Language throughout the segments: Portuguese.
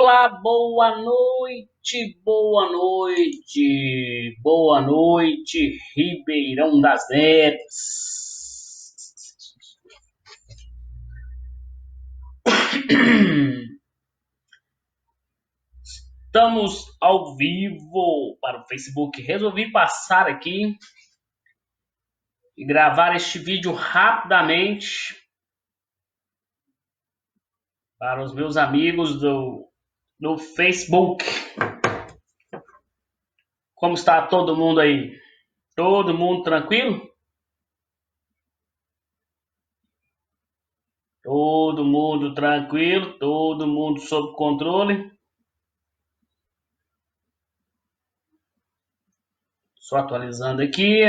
Olá, boa noite, Ribeirão das Neves. Estamos ao vivo para o Facebook. Resolvi passar aqui e gravar este vídeo rapidamente para os meus amigos do Facebook. Como está todo mundo aí? Todo mundo tranquilo? Todo mundo tranquilo, todo mundo sob controle. Só atualizando aqui.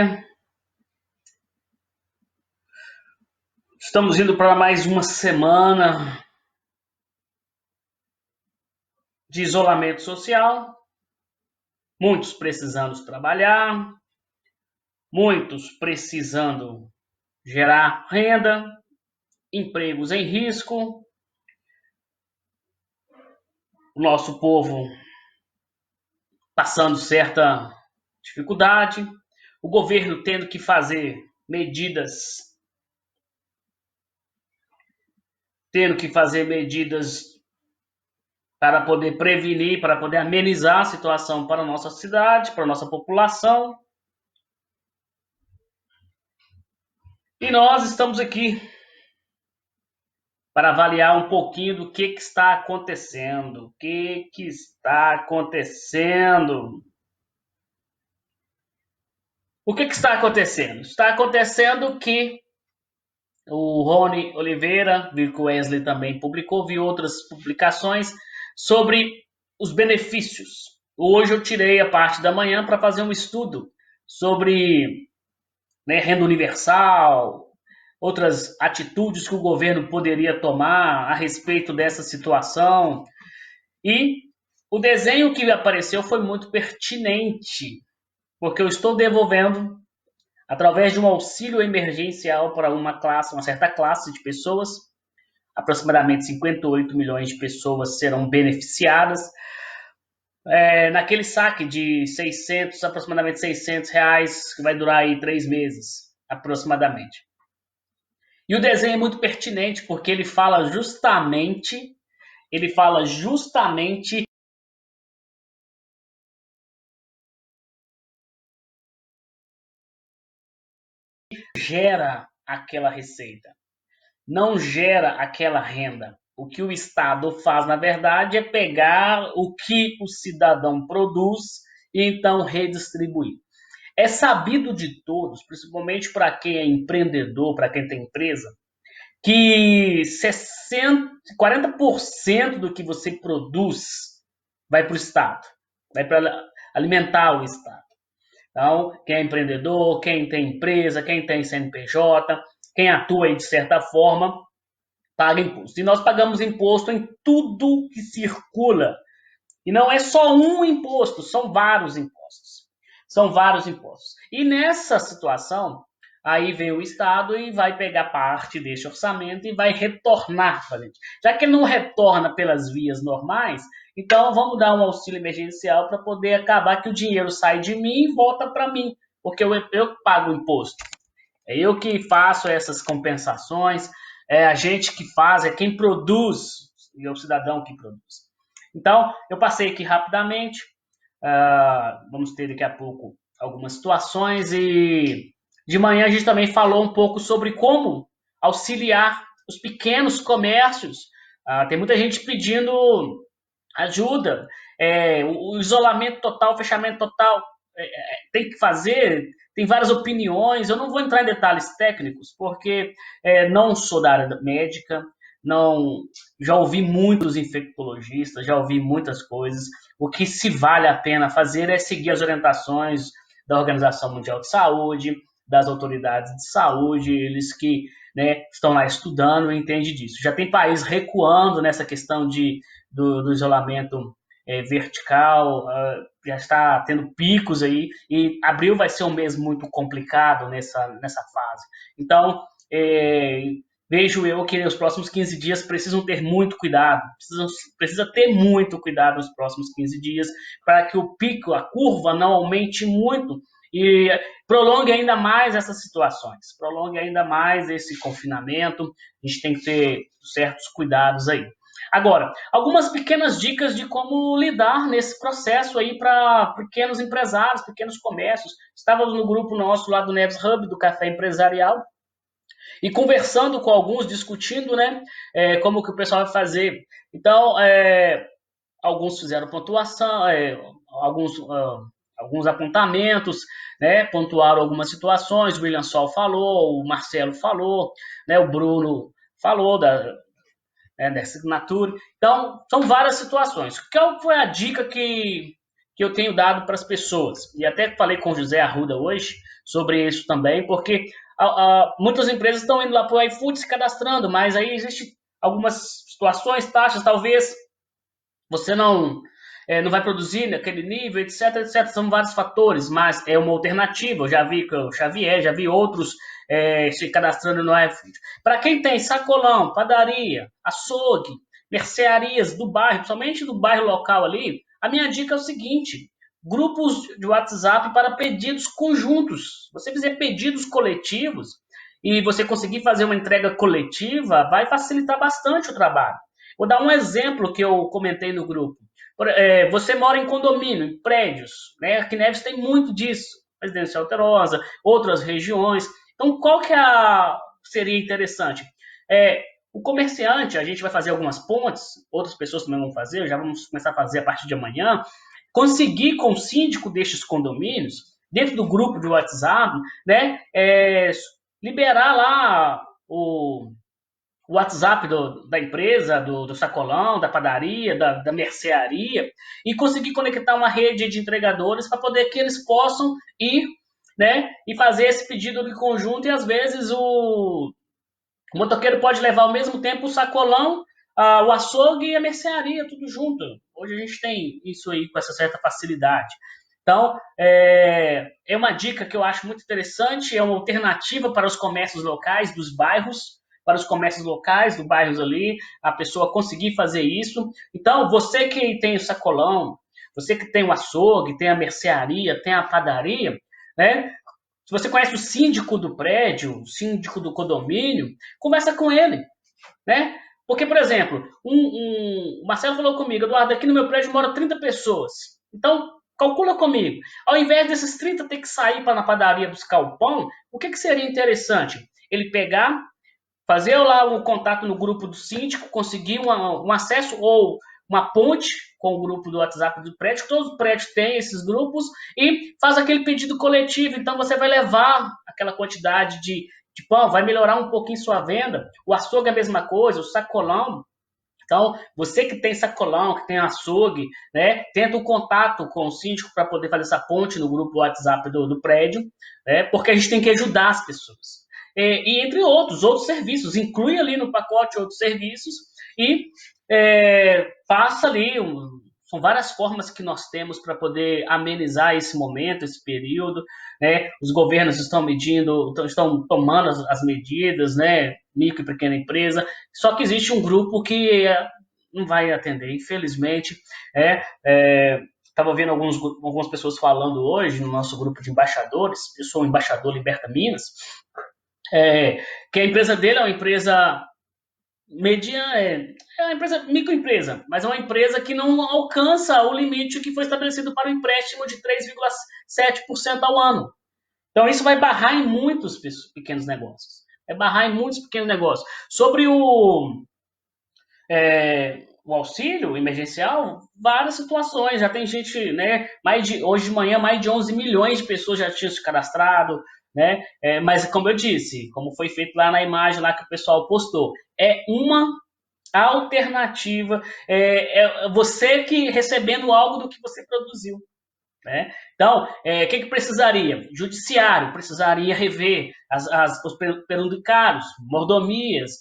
Estamos indo para mais uma semana de isolamento social. Muitos precisando trabalhar, muitos precisando gerar renda, empregos em risco. O nosso povo passando certa dificuldade, o governo tendo que fazer medidas para poder prevenir, para poder amenizar a situação para a nossa cidade, para a nossa população. E nós estamos aqui para avaliar um pouquinho do que está acontecendo. O que está acontecendo? O que está acontecendo? Está acontecendo que o Rony Oliveira, vi que o Wesley também publicou, vi outras publicações sobre os benefícios. Hoje eu tirei a parte da manhã para fazer um estudo sobre renda universal, outras atitudes que o governo poderia tomar a respeito dessa situação. E o desenho que apareceu foi muito pertinente, porque eu estou devolvendo, através de um auxílio emergencial para uma certa classe de pessoas, aproximadamente 58 milhões de pessoas serão beneficiadas, naquele saque de aproximadamente 600 reais, que vai durar aí 3 meses, aproximadamente. E o desenho é muito pertinente, porque ele fala justamente gera aquela receita, não gera aquela renda. O que o Estado faz, na verdade, é pegar o que o cidadão produz e então redistribuir. É sabido de todos, principalmente para quem é empreendedor, para quem tem empresa, que 40% do que você produz vai para o Estado, vai para alimentar o Estado. Então, quem é empreendedor, quem tem empresa, quem tem CNPJ, quem atua aí de certa forma, paga imposto. E nós pagamos imposto em tudo que circula. E não é só um imposto, são vários impostos. E nessa situação, aí vem o Estado e vai pegar parte desse orçamento e vai retornar para a gente. Já que ele não retorna pelas vias normais, então vamos dar um auxílio emergencial para poder acabar que o dinheiro sai de mim e volta para mim, porque eu pago o imposto. É eu que faço essas compensações, é a gente que faz, é quem produz, é o cidadão que produz. Então, eu passei aqui rapidamente, vamos ter daqui a pouco algumas situações, e de manhã a gente também falou um pouco sobre como auxiliar os pequenos comércios. Tem muita gente pedindo ajuda, o isolamento total, o fechamento total, tem que fazer, tem várias opiniões. Eu não vou entrar em detalhes técnicos, porque não sou da área médica, não, já ouvi muitos infectologistas, já ouvi muitas coisas. O que se vale a pena fazer é seguir as orientações da Organização Mundial de Saúde, das autoridades de saúde, eles que estão lá estudando e entendem disso. Já tem país recuando nessa questão do isolamento vertical, já está tendo picos aí, e abril vai ser um mês muito complicado nessa fase. Então, vejo eu que os próximos 15 dias precisam ter muito cuidado, precisa ter muito cuidado nos próximos 15 dias para que o pico, a curva não aumente muito e prolongue ainda mais essas situações, prolongue ainda mais esse confinamento. A gente tem que ter certos cuidados aí. Agora, algumas pequenas dicas de como lidar nesse processo aí para pequenos empresários, pequenos comércios. Estávamos no grupo nosso lá do Neves Hub, do Café Empresarial, e conversando com alguns, discutindo, né, como que o pessoal vai fazer. Então, alguns fizeram pontuação, alguns apontamentos, né, pontuaram algumas situações, o William Sol falou, o Marcelo falou, né, o Bruno falou da assinatura. Então, são várias situações. Qual foi a dica que eu tenho dado para as pessoas? E até falei com o José Arruda hoje sobre isso também, porque muitas empresas estão indo lá para o iFood se cadastrando, mas aí existem algumas situações, taxas, talvez você não vai produzir naquele nível, etc, etc. São vários fatores, mas é uma alternativa. Eu já vi com o Xavier, já vi outros se cadastrando no iFood. Para quem tem sacolão, padaria, açougue, mercearias do bairro, principalmente do bairro local ali, a minha dica é o seguinte: grupos de WhatsApp para pedidos conjuntos. Você fizer pedidos coletivos e você conseguir fazer uma entrega coletiva, vai facilitar bastante o trabalho. Vou dar um exemplo que eu comentei no grupo. Você mora em condomínio, em prédios, né? Aqui em Neves tem muito disso, Residencial Alterosa, outras regiões. Então, qual que seria interessante? O comerciante, a gente vai fazer algumas pontes, outras pessoas também vão fazer, já vamos começar a fazer a partir de amanhã, conseguir com o síndico destes condomínios, dentro do grupo de WhatsApp, né, liberar lá o WhatsApp da empresa, do sacolão, da padaria, da mercearia, e conseguir conectar uma rede de entregadores para poder que eles possam ir, né, e fazer esse pedido de conjunto. E às vezes o motoqueiro pode levar ao mesmo tempo o sacolão, o açougue e a mercearia, tudo junto. Hoje a gente tem isso aí com essa certa facilidade. Então, é uma dica que eu acho muito interessante, é uma alternativa para os comércios locais dos bairros, para os comércios locais do bairros ali, a pessoa conseguir fazer isso. Então, você que tem o sacolão, você que tem o açougue, tem a mercearia, tem a padaria, né? Se você conhece o síndico do prédio, o síndico do condomínio, conversa com ele, né? Porque, por exemplo, o Marcelo falou comigo: Eduardo, aqui no meu prédio moram 30 pessoas. Então, calcula comigo. Ao invés desses 30 ter que sair para na padaria buscar o pão, o que seria interessante? Ele pegar, fazer lá o contato no grupo do síndico, conseguir um acesso ou uma ponte com o grupo do WhatsApp do prédio. Todos os prédios têm esses grupos e faz aquele pedido coletivo. Então você vai levar aquela quantidade de pão, vai melhorar um pouquinho sua venda. O açougue é a mesma coisa, o sacolão. Então, você que tem sacolão, que tem açougue, né, tenta o contato com o síndico para poder fazer essa ponte no grupo WhatsApp do prédio, né, porque a gente tem que ajudar as pessoas. E entre outros serviços, inclui ali no pacote outros serviços e faça ali, são várias formas que nós temos para poder amenizar esse momento, esse período, né? Os governos estão estão tomando as medidas, né? Micro e pequena empresa, só que existe um grupo que não vai atender, infelizmente. Estava vendo algumas pessoas falando hoje no nosso grupo de embaixadores. Eu sou o embaixador Liberta Minas, que a empresa dele é uma empresa mediana, é uma empresa microempresa, mas é uma empresa que não alcança o limite que foi estabelecido para o empréstimo de 3,7% ao ano. Então isso vai barrar em muitos pequenos negócios. Vai barrar em muitos pequenos negócios. Sobre o auxílio emergencial, várias situações. Já tem gente, né? Hoje de manhã, mais de 11 milhões de pessoas já tinham se cadastrado, né? Mas como eu disse, como foi feito lá na imagem lá que o pessoal postou, é uma alternativa, você que recebendo algo do que você produziu, né? Então, o que precisaria? Judiciário precisaria rever os perundicários, mordomias,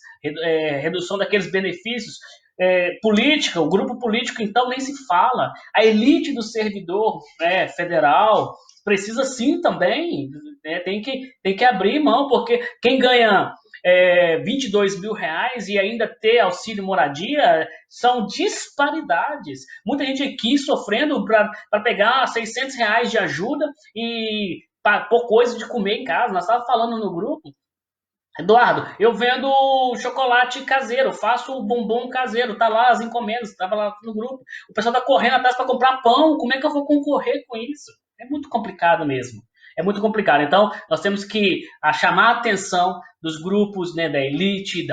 redução daqueles benefícios. Política, o grupo político, então, nem se fala. A elite do servidor federal precisa sim também, né, tem que abrir mão, porque quem ganha 22 mil reais e ainda ter auxílio moradia são disparidades. Muita gente aqui sofrendo para pegar 600 reais de ajuda e por coisa de comer em casa. Nós estávamos falando no grupo, Eduardo, eu vendo chocolate caseiro, faço bombom caseiro, tá lá as encomendas, estava lá no grupo. O pessoal tá correndo atrás para comprar pão, como é que eu vou concorrer com isso? É muito complicado mesmo. É muito complicado. Então, nós temos que chamar a atenção dos grupos, né, da elite,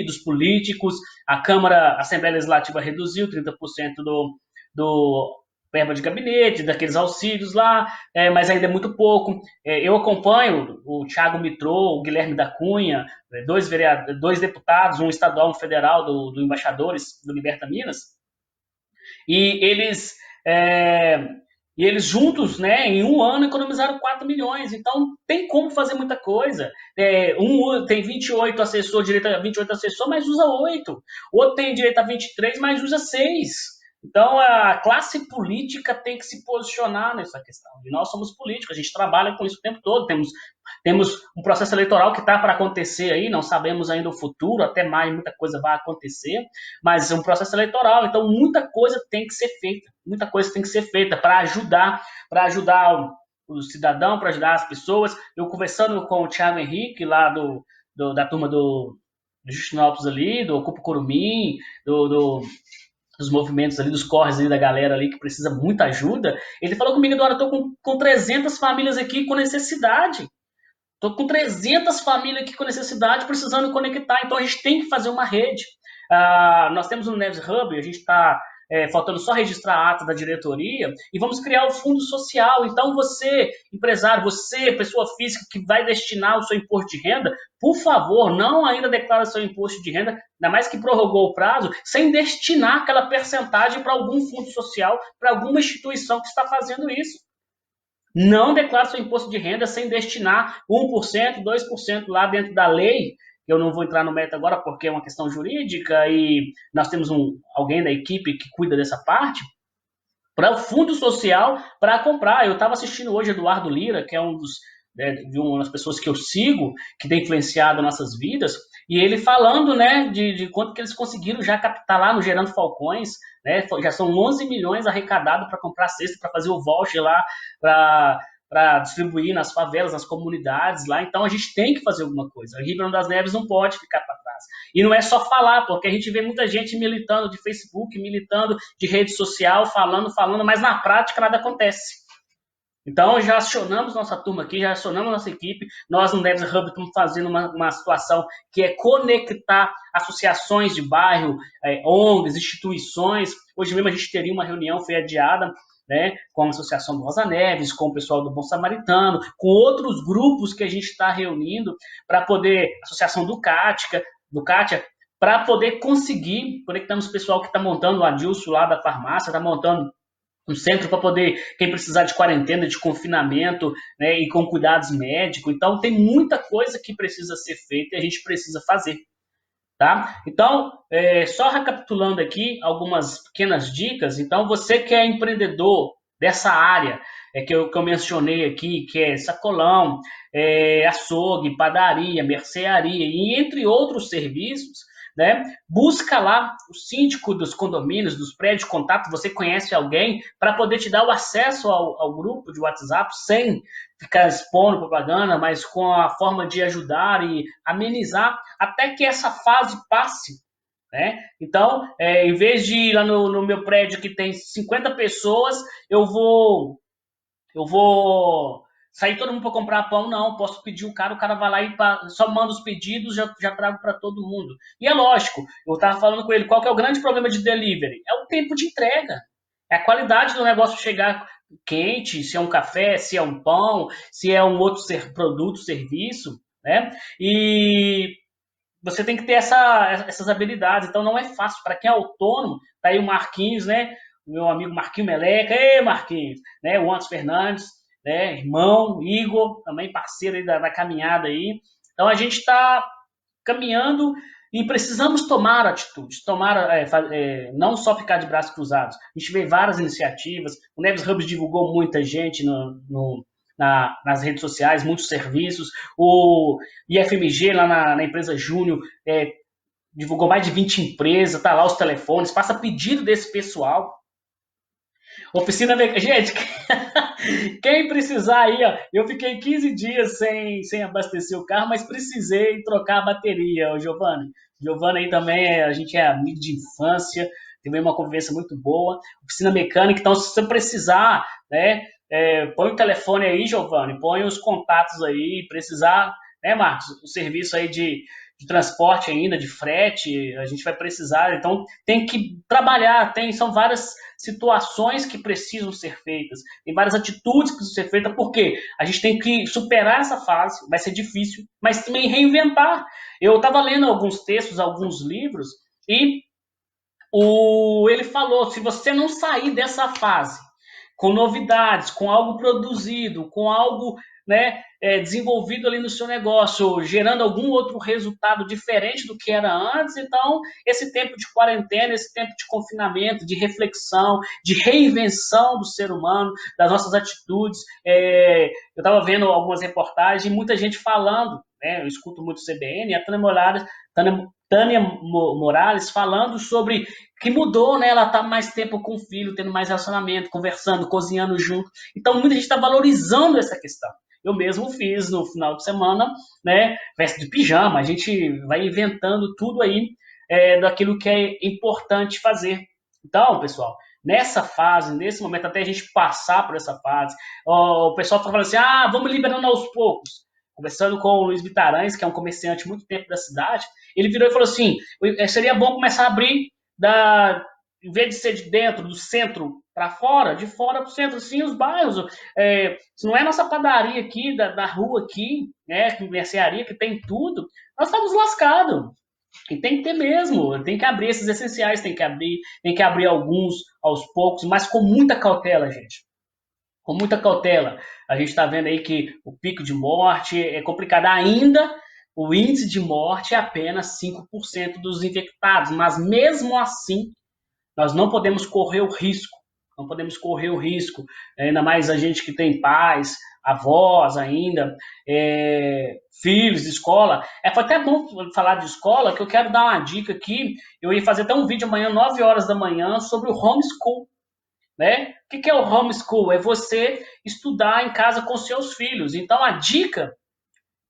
dos políticos. A Câmara, a Assembleia Legislativa reduziu 30% do verba de gabinete, daqueles auxílios lá, mas ainda é muito pouco. Eu acompanho o Thiago Mitrô, o Guilherme da Cunha, dois deputados, um estadual e um federal do Embaixadores do Liberta Minas, e eles juntos, né, em um ano, economizaram 4 milhões. Então, tem como fazer muita coisa. Um tem 28 assessor, direito a 28 assessor, mas usa 8. O outro tem direito a 23, mas usa 6. Então, a classe política tem que se posicionar nessa questão. E nós somos políticos, a gente trabalha com isso o tempo todo. Temos um processo eleitoral que está para acontecer aí, não sabemos ainda o futuro, até maio muita coisa vai acontecer, mas é um processo eleitoral, então muita coisa tem que ser feita, muita coisa tem que ser feita para ajudar o cidadão, para ajudar as pessoas. Eu conversando com o Thiago Henrique, lá da turma do Justinópolis ali, do Ocupa Curumim, dos movimentos ali, dos corres ali da galera ali que precisa muita ajuda, ele falou comigo, Eduardo, eu tô com 300 famílias aqui com necessidade. Estou com 300 famílias aqui com necessidade, precisando conectar. Então, a gente tem que fazer uma rede. Nós temos no Neves Hub, a gente está faltando só registrar a ata da diretoria, e vamos criar o fundo social. Então, você, empresário, você, pessoa física que vai destinar o seu imposto de renda, por favor, não ainda declara seu imposto de renda, ainda mais que prorrogou o prazo, sem destinar aquela percentagem para algum fundo social, para alguma instituição que está fazendo isso. Não declare seu imposto de renda sem destinar 1%, 2% lá dentro da lei. Eu não vou entrar no mérito agora porque é uma questão jurídica e nós temos alguém da equipe que cuida dessa parte, para o fundo social para comprar. Eu estava assistindo hoje Eduardo Lira, que é de uma das pessoas que eu sigo, que tem influenciado nossas vidas, e ele falando, né, de quanto que eles conseguiram já captar lá no Gerando Falcões, né, já são 11 milhões arrecadados para comprar cesta, para fazer o voucher lá, para distribuir nas favelas, nas comunidades lá. Então a gente tem que fazer alguma coisa. A Ribeirão das Neves não pode ficar para trás. E não é só falar, porque a gente vê muita gente militando de Facebook, militando de rede social, falando, mas na prática nada acontece. Então, já acionamos nossa turma aqui, já acionamos nossa equipe. Nós no Neves Hub estamos fazendo uma situação que é conectar associações de bairro, ONGs, instituições. Hoje mesmo a gente teria uma reunião, foi adiada, né, com a Associação do Rosa Neves, com o pessoal do Bom Samaritano, com outros grupos que a gente está reunindo para poder, Associação do Kátia, para poder conseguir, conectamos o pessoal que está montando, o Adilson lá da farmácia, está montando um centro para poder, quem precisar de quarentena, de confinamento, né, e com cuidados médicos. Então, tem muita coisa que precisa ser feita e a gente precisa fazer. Tá? Então, só recapitulando aqui algumas pequenas dicas. Então, você que é empreendedor dessa área que eu mencionei aqui, que é sacolão, açougue, padaria, mercearia e entre outros serviços, né? Busca lá o síndico dos condomínios, dos prédios de contato, você conhece alguém, para poder te dar o acesso ao grupo de WhatsApp sem ficar expondo propaganda, mas com a forma de ajudar e amenizar até que essa fase passe. Né? Então, em vez de ir lá no meu prédio que tem 50 pessoas, eu vou sair todo mundo para comprar pão, não, posso pedir o cara vai lá e só manda os pedidos, já trago para todo mundo. E é lógico, eu estava falando com ele, qual que é o grande problema de delivery? É o tempo de entrega, é a qualidade do negócio chegar quente, se é um café, se é um pão, se é um outro produto, serviço, né? E você tem que ter essas habilidades, então não é fácil. Para quem é autônomo, tá aí o Marquinhos, né? O meu amigo Marquinhos Meleca, ei Marquinhos, né? O Anderson Fernandes, né? Irmão, Igor, também parceiro aí da caminhada aí. Então a gente está caminhando e precisamos tomar atitudes, não só ficar de braços cruzados. A gente vê várias iniciativas, o Neves Hubs divulgou muita gente nas redes sociais, muitos serviços. O IFMG, lá na empresa Júnior, divulgou mais de 20 empresas, tá lá os telefones, passa pedido desse pessoal. Oficina gente, quem precisar aí, ó, eu fiquei 15 dias sem abastecer o carro, mas precisei trocar a bateria, o Giovanni. Giovanni aí também, a gente é amigo de infância, teve uma convivência muito boa. Oficina mecânica, então se você precisar, né, põe o telefone aí, Giovanni, põe os contatos aí, precisar, né, Marcos, o serviço aí de transporte ainda, de frete, a gente vai precisar, então tem que trabalhar, são várias situações que precisam ser feitas, tem várias atitudes que precisam ser feitas, porque a gente tem que superar essa fase, vai ser difícil, mas também reinventar. Eu estava lendo alguns textos, alguns livros, e ele falou, se você não sair dessa fase com novidades, com algo produzido, com algo, né, desenvolvido ali no seu negócio, gerando algum outro resultado diferente do que era antes, então esse tempo de quarentena, esse tempo de confinamento, de reflexão, de reinvenção do ser humano, das nossas atitudes, eu estava vendo algumas reportagens e muita gente falando, né, eu escuto muito o CBN, a Tânia Morales falando sobre que mudou, né? Ela está mais tempo com o filho, tendo mais relacionamento, conversando, cozinhando junto. Então, muita gente está valorizando essa questão. Eu mesmo fiz no final de semana, né? Festa de pijama. A gente vai inventando tudo aí daquilo que é importante fazer. Então, pessoal, nessa fase, nesse momento, até a gente passar por essa fase, o pessoal está falando assim, vamos liberando aos poucos. Conversando com o Luiz Vitarães, que é um comerciante muito tempo da cidade, ele virou e falou assim, seria bom começar a abrir em vez de ser de dentro, do centro para fora, de fora para o centro, sim, os bairros. Se não é nossa padaria aqui, da rua aqui, né, mercearia que tem tudo, nós estamos lascados. E tem que ter mesmo, tem que abrir esses essenciais, tem que abrir alguns aos poucos, mas com muita cautela, gente. Com muita cautela. A gente está vendo aí que o pico de morte é complicado ainda. O índice de morte é apenas 5% dos infectados, mas mesmo assim, nós não podemos correr o risco. Não podemos correr o risco, ainda mais a gente que tem pais, avós ainda, filhos de escola. Foi até bom falar de escola, que eu quero dar uma dica aqui. Eu ia fazer até um vídeo amanhã, 9 horas da manhã, sobre o homeschool. Né? O que é o homeschool? É você estudar em casa com seus filhos. Então, a dica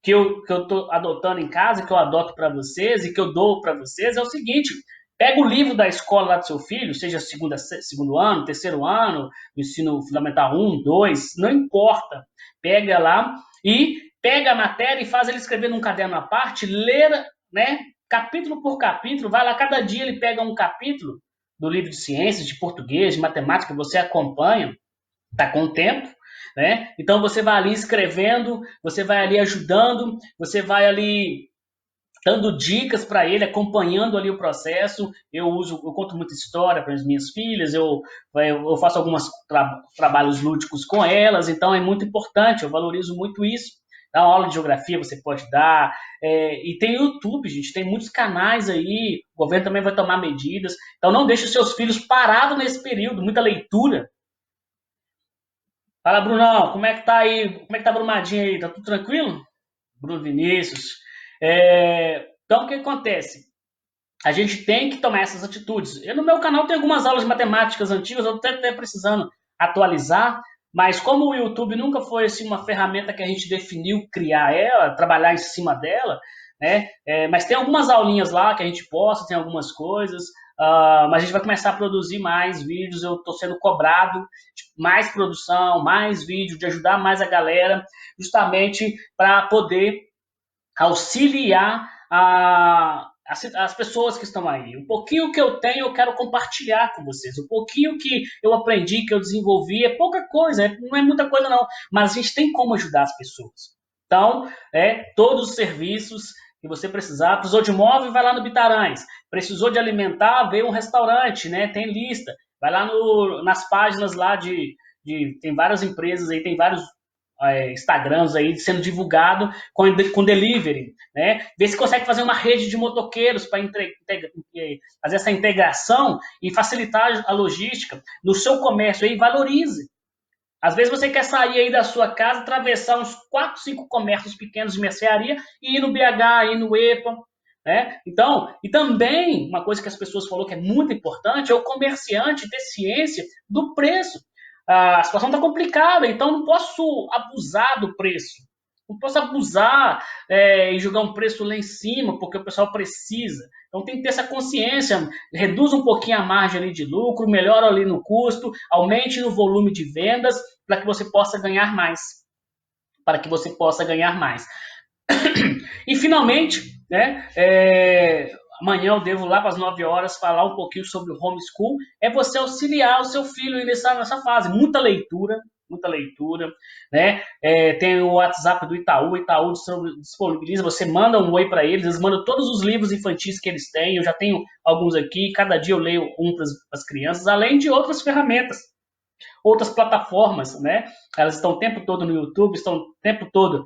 que eu estou adotando em casa, que eu adoto para vocês e que eu dou para vocês é o seguinte: pega o livro da escola lá do seu filho, seja segundo ano, terceiro ano, ensino fundamental 1, 2, não importa. Pega lá e pega a matéria e faz ele escrever num caderno à parte, ler, né, capítulo por capítulo, vai lá, cada dia ele pega um capítulo do livro de ciências, de português, de matemática, você acompanha, está com o tempo, né? Então você vai ali escrevendo, você vai ali ajudando, você vai ali dando dicas para ele, acompanhando ali o processo. Eu conto muita história para as minhas filhas, eu faço alguns trabalhos lúdicos com elas, então é muito importante, eu valorizo muito isso. Dá uma aula de geografia, você pode dar. E tem YouTube, gente, tem muitos canais aí, o governo também vai tomar medidas. Então não deixe os seus filhos parados nesse período, muita leitura. Fala, Brunão, como é que tá aí? Como é que tá Brumadinho aí? Tá tudo tranquilo? Bruno Vinícius. Então, o que acontece? A gente tem que tomar essas atitudes. No meu canal tem algumas aulas de matemáticas antigas, eu estou até precisando atualizar, mas como o YouTube nunca foi assim, uma ferramenta que a gente definiu criar ela, trabalhar em cima dela, né? Mas tem algumas aulinhas lá que a gente posta, tem algumas coisas, mas a gente vai começar a produzir mais vídeos, eu estou sendo cobrado de mais produção, mais vídeo, de ajudar mais a galera, justamente para poder auxiliar as pessoas que estão aí. Um pouquinho que eu tenho, eu quero compartilhar com vocês. Um pouquinho que eu aprendi, que eu desenvolvi, é pouca coisa, não é muita coisa não, mas a gente tem como ajudar as pessoas. Então, todos os serviços que você precisar. Precisou de móvel, vai lá no Bitarães. Precisou de alimentar, veio um restaurante, né? Tem lista. Vai lá nas páginas lá tem várias empresas aí, tem vários Instagrams aí sendo divulgado com delivery, né? Vê se consegue fazer uma rede de motoqueiros para fazer essa integração e facilitar a logística no seu comércio aí, valorize. Às vezes você quer sair aí da sua casa, atravessar uns 4, 5 comércios pequenos de mercearia e ir no BH, ir no EPA, né? Então, e também uma coisa que as pessoas falou que é muito importante é o comerciante ter ciência do preço. A situação está complicada, então não posso abusar do preço. Não posso abusar e jogar um preço lá em cima, porque o pessoal precisa. Então tem que ter essa consciência, reduz um pouquinho a margem ali de lucro, melhora ali no custo, aumente no volume de vendas para que você possa ganhar mais. Para que você possa ganhar mais. E finalmente, né, amanhã eu devo lá para as 9 horas falar um pouquinho sobre o homeschool, é você auxiliar o seu filho nessa fase. Muita leitura, né? Tem o WhatsApp do Itaú, o Itaú disponibiliza, você manda um oi para eles mandam todos os livros infantis que eles têm, eu já tenho alguns aqui, cada dia eu leio um para as crianças, além de outras ferramentas, outras plataformas, né? Elas estão o tempo todo no YouTube, estão o tempo todo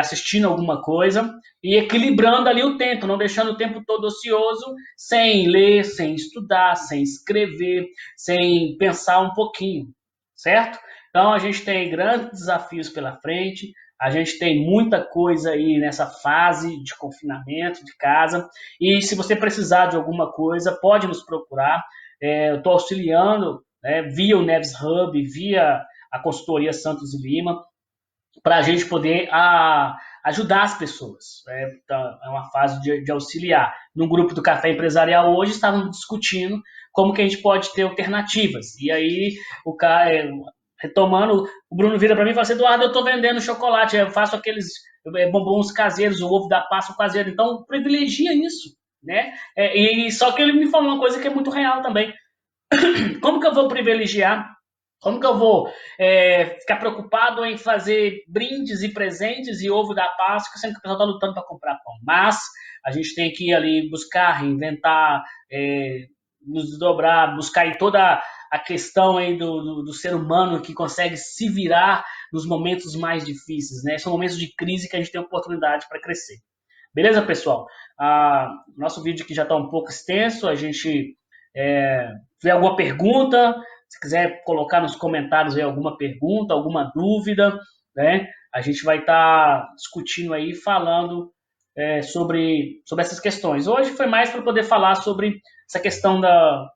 assistindo alguma coisa e equilibrando ali o tempo, não deixando o tempo todo ocioso, sem ler, sem estudar, sem escrever, sem pensar um pouquinho, certo? Então a gente tem grandes desafios pela frente, a gente tem muita coisa aí nessa fase de confinamento de casa e se você precisar de alguma coisa, pode nos procurar. Eu estou auxiliando via o Neves Hub, via a consultoria Santos e Lima, para a gente poder ajudar as pessoas. Então, é uma fase de auxiliar. No grupo do Café Empresarial hoje estávamos discutindo como que a gente pode ter alternativas. E aí, o cara, retomando, o Bruno vira para mim e fala assim, Eduardo, eu estou vendendo chocolate, eu faço aqueles bombons caseiros, o ovo da Páscoa caseiro, então privilegia isso. Né? E só que ele me falou uma coisa que é muito real também. Como que eu vou privilegiar? Como que eu vou ficar preocupado em fazer brindes e presentes e ovo da Páscoa, sendo que o pessoal está lutando para comprar pão? Mas a gente tem que ir ali buscar, reinventar, nos desdobrar, buscar aí toda a questão aí do ser humano que consegue se virar nos momentos mais difíceis, né? São momentos de crise que a gente tem oportunidade para crescer. Beleza, pessoal? Nosso vídeo aqui já está um pouco extenso, a gente tiver alguma pergunta, se quiser colocar nos comentários aí alguma pergunta, alguma dúvida, né? A gente vai estar discutindo aí, falando sobre essas questões. Hoje foi mais para poder falar sobre essa questão da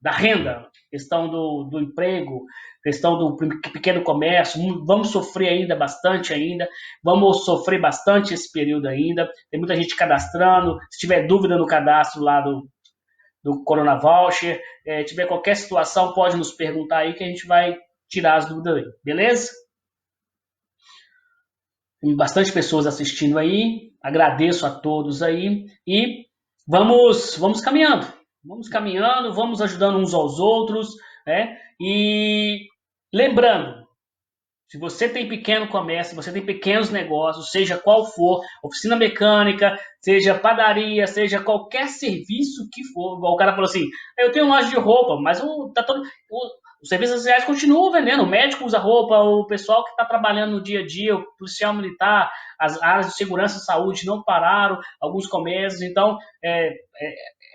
renda, questão do emprego, questão do pequeno comércio. Vamos sofrer ainda bastante ainda, vamos sofrer bastante esse período ainda. Tem muita gente cadastrando. Se tiver dúvida no cadastro lá do Corona Voucher, tiver qualquer situação, pode nos perguntar aí que a gente vai tirar as dúvidas aí, beleza? Tem bastante pessoas assistindo aí, agradeço a todos aí e vamos caminhando, vamos ajudando uns aos outros, né? E lembrando, se você tem pequeno comércio, se você tem pequenos negócios, seja qual for, oficina mecânica, seja padaria, seja qualquer serviço que for, igual o cara falou assim, eu tenho loja de roupa, mas os serviços sociais continuam vendendo, o médico usa roupa, o pessoal que está trabalhando no dia a dia, o policial militar, as áreas de segurança e saúde não pararam, alguns comércios, então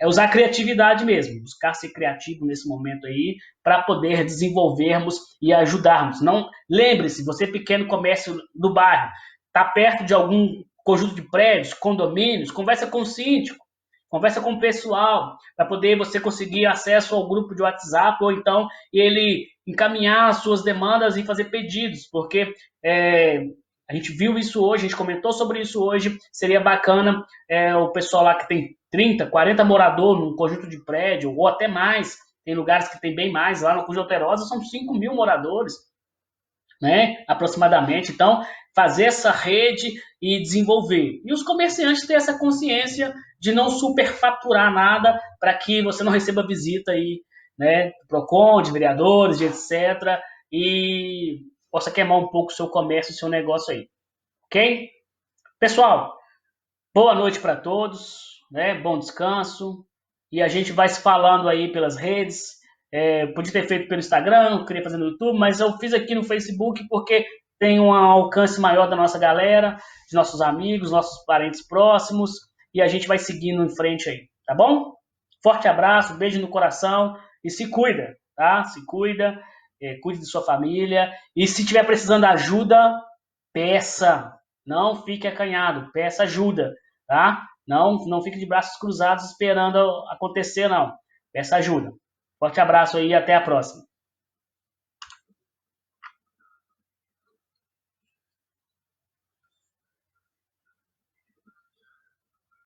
usar a criatividade mesmo, buscar ser criativo nesse momento aí, para poder desenvolvermos e ajudarmos. Não, lembre-se, você pequeno comércio do bairro, está perto de algum conjunto de prédios, condomínios, conversa com o síndico, conversa com o pessoal, para poder você conseguir acesso ao grupo de WhatsApp, ou então ele encaminhar as suas demandas e fazer pedidos, porque a gente viu isso hoje, a gente comentou sobre isso hoje, seria bacana o pessoal lá que tem 30, 40 moradores num conjunto de prédio, ou até mais, tem lugares que tem bem mais, lá no Cujo Alterosa são 5 mil moradores, né, aproximadamente. Então, fazer essa rede e desenvolver. E os comerciantes ter essa consciência de não superfaturar nada para que você não receba visita aí, né, do PROCON, de vereadores, de etc. E possa queimar um pouco o seu comércio, o seu negócio aí. Ok? Pessoal, boa noite para todos, né? Bom descanso. E a gente vai se falando aí pelas redes. Podia ter feito pelo Instagram, não queria fazer no YouTube, mas eu fiz aqui no Facebook porque tem um alcance maior da nossa galera, de nossos amigos, nossos parentes próximos, e a gente vai seguindo em frente aí, tá bom? Forte abraço, beijo no coração e se cuida, tá? Se cuida cuide de sua família. E se estiver precisando de ajuda, peça. Não fique acanhado, peça ajuda, tá? Não fique de braços cruzados esperando acontecer, não. Peça ajuda. Forte abraço aí e até a próxima.